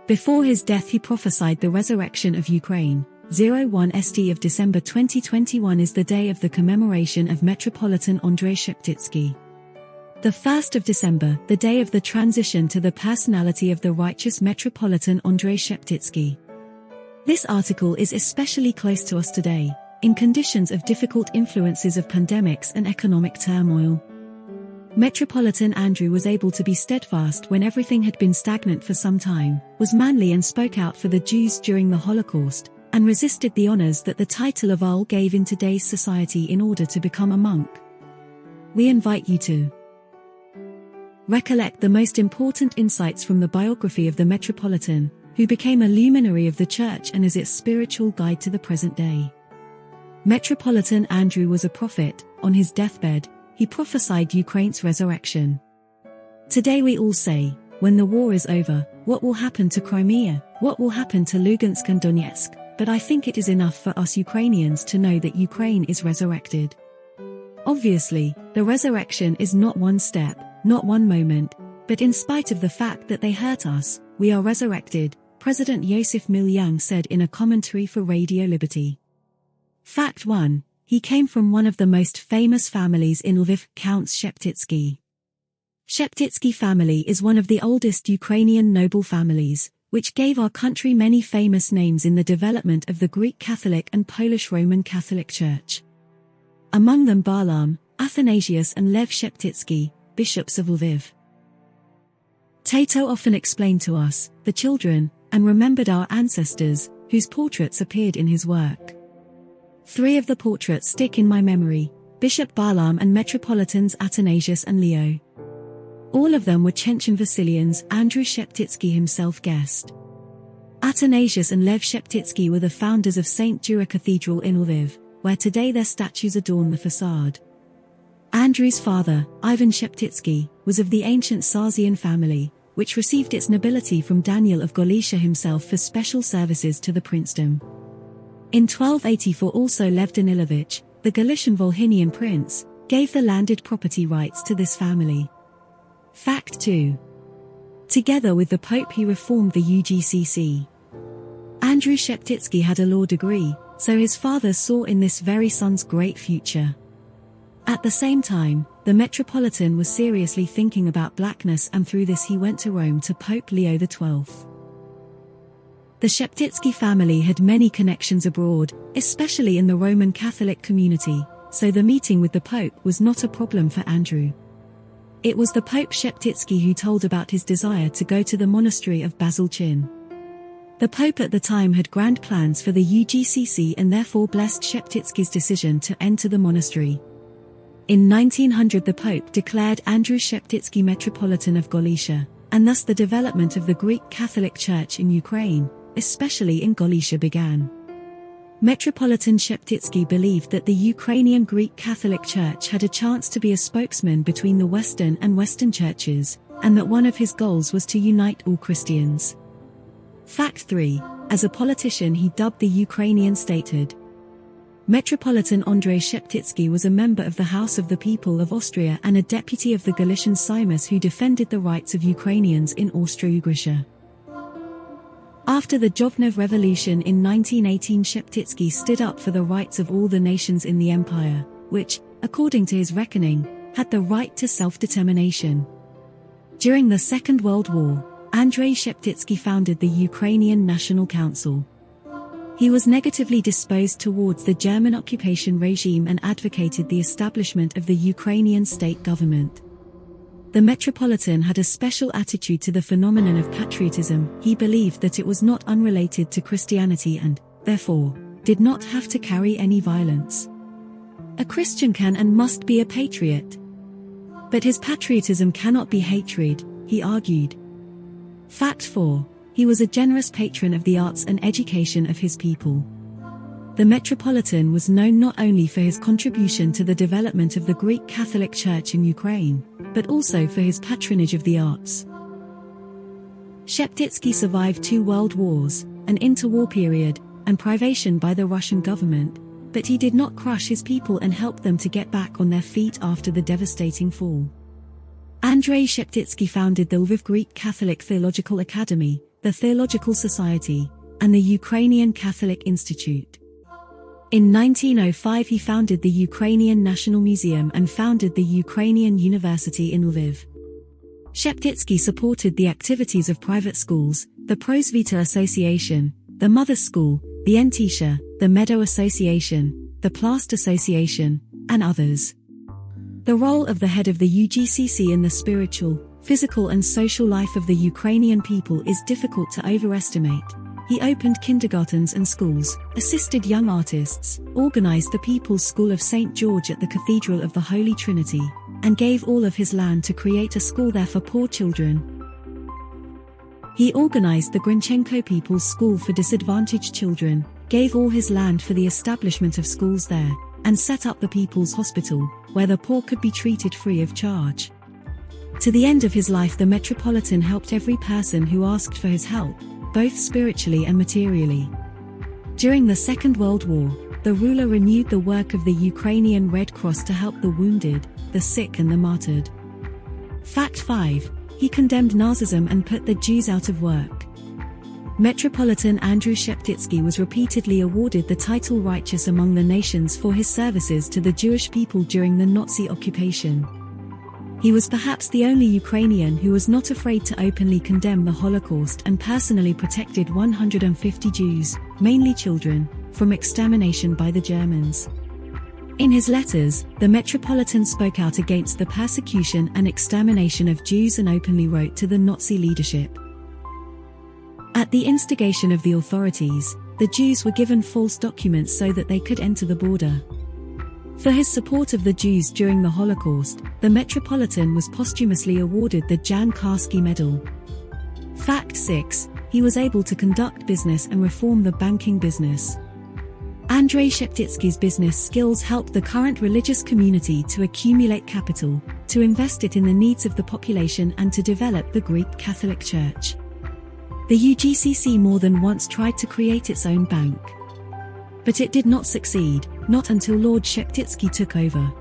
Before his death he prophesied the resurrection of Ukraine. 01 St of December 2021 is the day of the commemoration of Metropolitan Andrei SHEPTYTSKY. The 1st of December, the day of the transition to the personality of the righteous Metropolitan Andrei SHEPTYTSKY. This article is especially close to us today, in conditions of difficult influences of pandemics and economic turmoil. Metropolitan Andrew was able to be steadfast when everything had been stagnant for some time, was manly and spoke out for the Jews during the Holocaust, and resisted the honors that the title of Earl gave in today's society in order to become a monk. We invite you to recollect the most important insights from the biography of the Metropolitan, who became a luminary of the Church and is its spiritual guide to the present day. Metropolitan Andrew was a prophet. On his deathbed, he prophesied Ukraine's resurrection. Today we all say, when the war is over, what will happen to Crimea, what will happen to Lugansk and Donetsk, but I think it is enough for us Ukrainians to know that Ukraine is resurrected. Obviously, the resurrection is not one step, not one moment, but in spite of the fact that they hurt us, we are resurrected, President Yosif Milyang said in a commentary for Radio Liberty. Fact 1. He came from one of the most famous families in Lviv, Counts Sheptytsky. Sheptytsky family is one of the oldest Ukrainian noble families, which gave our country many famous names in the development of the Greek Catholic and Polish Roman Catholic Church. Among them Barlaam, Athanasius and Lev Sheptytsky, bishops of Lviv. Tato often explained to us, the children, and remembered our ancestors, whose portraits appeared in his work. 3 of the portraits stick in my memory, Bishop Barlaam and Metropolitans Athanasius and Leo. All of them were Chechen Vasilians. Andrew Sheptytsky himself guessed. Athanasius and Lev Sheptytsky were the founders of St. Jura Cathedral in Lviv, where today their statues adorn the facade. Andrew's father, Ivan Sheptytsky, was of the ancient Sarzian family, which received its nobility from Daniel of Galicia himself for special services to the princedom. In 1284 also Lev Danilovich, the Galician Volhynian prince, gave the landed property rights to this family. Fact 2. Together with the Pope he reformed the UGCC. Andrew Sheptytsky had a law degree, so his father saw in this very son's great future. At the same time, the Metropolitan was seriously thinking about blackness, and through this he went to Rome to Pope Leo XII. The Sheptytsky family had many connections abroad, especially in the Roman Catholic community, so the meeting with the Pope was not a problem for Andrew. It was the Pope Sheptytsky who told about his desire to go to the monastery of Basilchin. The Pope at the time had grand plans for the UGCC and therefore blessed Sheptytsky's decision to enter the monastery. In 1900 the Pope declared Andrew Sheptytsky Metropolitan of Galicia, and thus the development of the Greek Catholic Church in Ukraine, especially in Galicia, began. Metropolitan Sheptytsky believed that the Ukrainian Greek Catholic Church had a chance to be a spokesman between the Western and Western churches, and that one of his goals was to unite all Christians. Fact 3. As a politician he dubbed the Ukrainian statehood. Metropolitan Andrei Sheptytsky was a member of the House of the People of Austria and a deputy of the Galician Seimas who defended the rights of Ukrainians in Austro-Ugricia. After the Jovnev Revolution in 1918 Sheptytsky stood up for the rights of all the nations in the empire, which, according to his reckoning, had the right to self-determination. During the Second World War, Andrei Sheptytsky founded the Ukrainian National Council. He was negatively disposed towards the German occupation regime and advocated the establishment of the Ukrainian state government. The Metropolitan had a special attitude to the phenomenon of patriotism. He believed that it was not unrelated to Christianity and, therefore, did not have to carry any violence. A Christian can and must be a patriot. But his patriotism cannot be hatred, he argued. Fact 4. He was a generous patron of the arts and education of his people. The Metropolitan was known not only for his contribution to the development of the Greek Catholic Church in Ukraine, but also for his patronage of the arts. Sheptytsky survived 2 world wars, an interwar period, and privation by the Russian government, but he did not crush his people and help them to get back on their feet after the devastating fall. Andrei Sheptytsky founded the Lviv Greek Catholic Theological Academy, the Theological Society, and the Ukrainian Catholic Institute. In 1905 he founded the Ukrainian National Museum and founded the Ukrainian University in Lviv. Sheptytsky supported the activities of private schools, the Prosvita Association, the Mother School, the Entisha, the Meadow Association, the Plast Association, and others. The role of the head of the UGCC in the spiritual, physical and social life of the Ukrainian people is difficult to overestimate. He opened kindergartens and schools, assisted young artists, organized the People's School of St. George at the Cathedral of the Holy Trinity, and gave all of his land to create a school there for poor children. He organized the Grinchenko People's School for disadvantaged children, gave all his land for the establishment of schools there, and set up the People's Hospital, where the poor could be treated free of charge. To the end of his life, the Metropolitan helped every person who asked for his help, both spiritually and materially. During the Second World War, the ruler renewed the work of the Ukrainian Red Cross to help the wounded, the sick and the martyred. Fact 5. He condemned Nazism and put the Jews out of work. Metropolitan Andrei SHEPTYTSKY was repeatedly awarded the title Righteous Among the Nations for his services to the Jewish people during the Nazi occupation. He was perhaps the only Ukrainian who was not afraid to openly condemn the Holocaust and personally protected 150 Jews, mainly children, from extermination by the Germans. In his letters, the Metropolitan spoke out against the persecution and extermination of Jews and openly wrote to the Nazi leadership. At the instigation of the authorities, the Jews were given false documents so that they could enter the border. For his support of the Jews during the Holocaust, the Metropolitan was posthumously awarded the Jan Karski Medal. Fact 6. He was able to conduct business and reform the banking business. Andrei SHEPTYTSKY's business skills helped the current religious community to accumulate capital, to invest it in the needs of the population and to develop the Greek Catholic Church. The UGCC more than once tried to create its own bank. But it did not succeed, not until Lord Sheptytsky took over.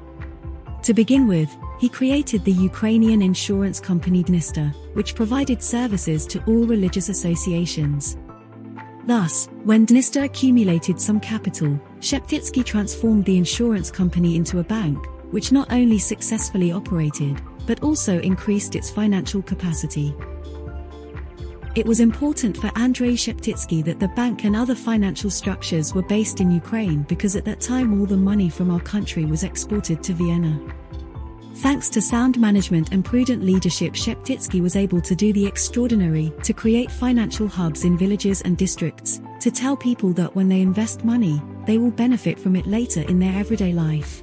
To begin with, he created the Ukrainian insurance company Dnister, which provided services to all religious associations. Thus, when Dnister accumulated some capital, Sheptytsky transformed the insurance company into a bank, which not only successfully operated, but also increased its financial capacity. It was important for Andrei SHEPTYTSKY that the bank and other financial structures were based in Ukraine because at that time all the money from our country was exported to Vienna. Thanks to sound management and prudent leadership, Sheptytsky was able to do the extraordinary, to create financial hubs in villages and districts, to tell people that when they invest money, they will benefit from it later in their everyday life.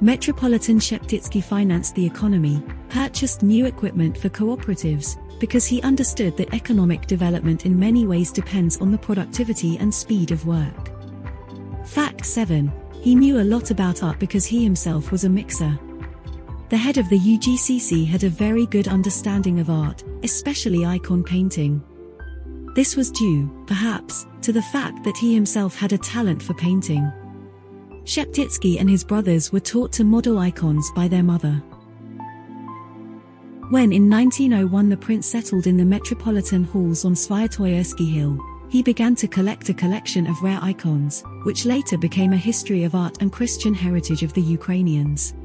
Metropolitan Sheptytsky financed the economy, purchased new equipment for cooperatives, because he understood that economic development in many ways depends on the productivity and speed of work. Fact 7. He knew a lot about art because he himself was a mixer. The head of the UGCC had a very good understanding of art, especially icon painting. This was due, perhaps, to the fact that he himself had a talent for painting. Sheptytsky and his brothers were taught to model icons by their mother. When in 1901 the prince settled in the Metropolitan Halls on Sviatoyersky Hill, he began to collect a collection of rare icons, which later became a history of art and Christian heritage of the Ukrainians.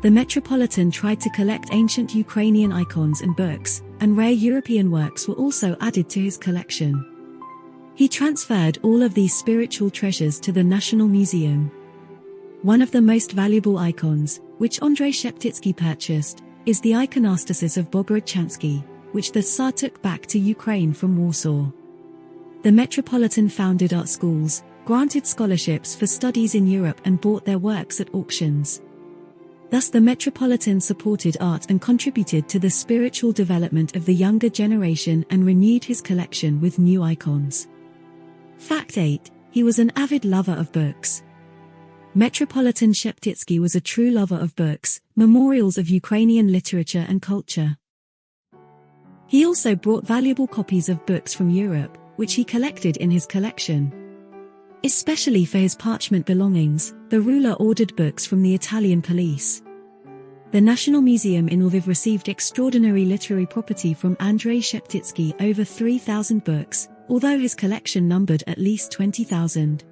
The Metropolitan tried to collect ancient Ukrainian icons and books, and rare European works were also added to his collection. He transferred all of these spiritual treasures to the National Museum. One of the most valuable icons, which Andrei Sheptytsky purchased, is the iconostasis of Bogorodchansky, which the Tsar took back to Ukraine from Warsaw. The Metropolitan founded art schools, granted scholarships for studies in Europe and bought their works at auctions. Thus the Metropolitan supported art and contributed to the spiritual development of the younger generation and renewed his collection with new icons. Fact 8. He was an avid lover of books. Metropolitan Sheptytsky was a true lover of books, memorials of Ukrainian literature and culture. He also brought valuable copies of books from Europe, which he collected in his collection. Especially for his parchment belongings, the ruler ordered books from the Italian police. The National Museum in Lviv received extraordinary literary property from Andrei SHEPTYTSKY, over 3,000 books, although his collection numbered at least 20,000.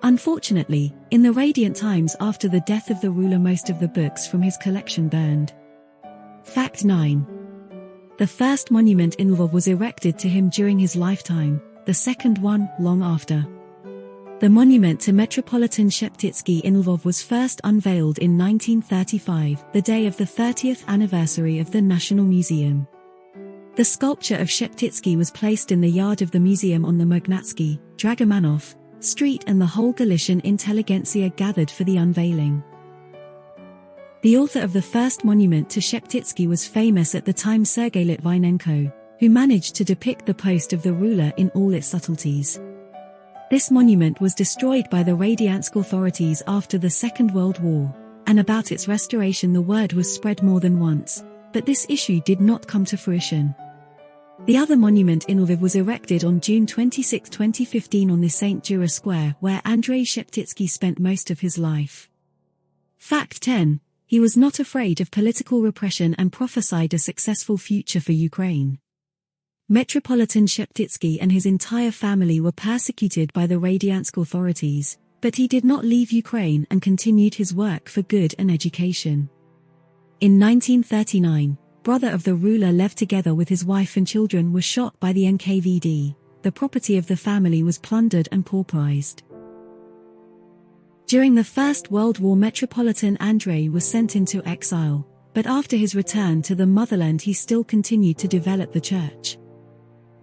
Unfortunately, in the radiant times after the death of the ruler, most of the books from his collection burned. Fact 9. The first monument in Lvov was erected to him during his lifetime, the second one long after. The monument to Metropolitan Sheptytsky in Lvov was first unveiled in 1935, the day of the 30th anniversary of the National Museum. The sculpture of Sheptytsky was placed in the yard of the museum on the Magnatsky, Dragomanov Street, and the whole Galician intelligentsia gathered for the unveiling. The author of the first monument to Sheptytsky was famous at the time, Sergei Litvinenko, who managed to depict the post of the ruler in all its subtleties. This monument was destroyed by the Radiansk authorities after the Second World War, and about its restoration the word was spread more than once, but this issue did not come to fruition. The other monument in Lviv was erected on June 26, 2015 on the St. Jura Square, where Andrei Sheptytsky spent most of his life. Fact 10. He was not afraid of political repression and prophesied a successful future for Ukraine. Metropolitan Sheptytsky and his entire family were persecuted by the Radiansk authorities, but he did not leave Ukraine and continued his work for good and education. In 1939, brother of the ruler Lev, together with his wife and children, was shot by the NKVD. The property of the family was plundered and pauperized. During the First World War, Metropolitan Andrei was sent into exile, but after his return to the motherland he still continued to develop the church.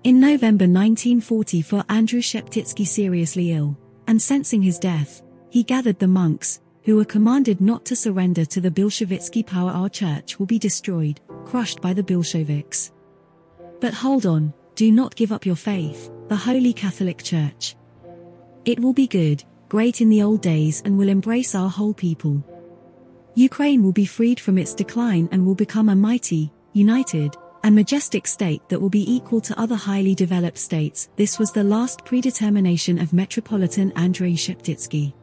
In November 1944, Andrei Sheptytsky seriously ill, and sensing his death, he gathered the monks, who were commanded not to surrender to the Bolshevitsky power. Our church will be destroyed, crushed by the Bolsheviks. But hold on, do not give up your faith, the Holy Catholic Church. It will be good, great in the old days, and will embrace our whole people. Ukraine will be freed from its decline and will become a mighty, united, and majestic state that will be equal to other highly developed states. This was the last predetermination of Metropolitan Andrei Sheptytsky.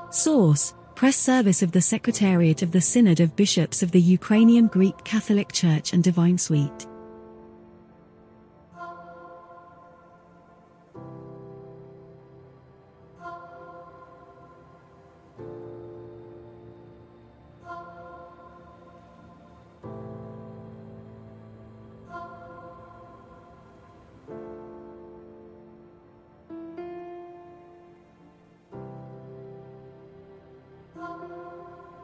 Source: Press Service of the Secretariat of the Synod of Bishops of the Ukrainian Greek Catholic Church and Divine Suite.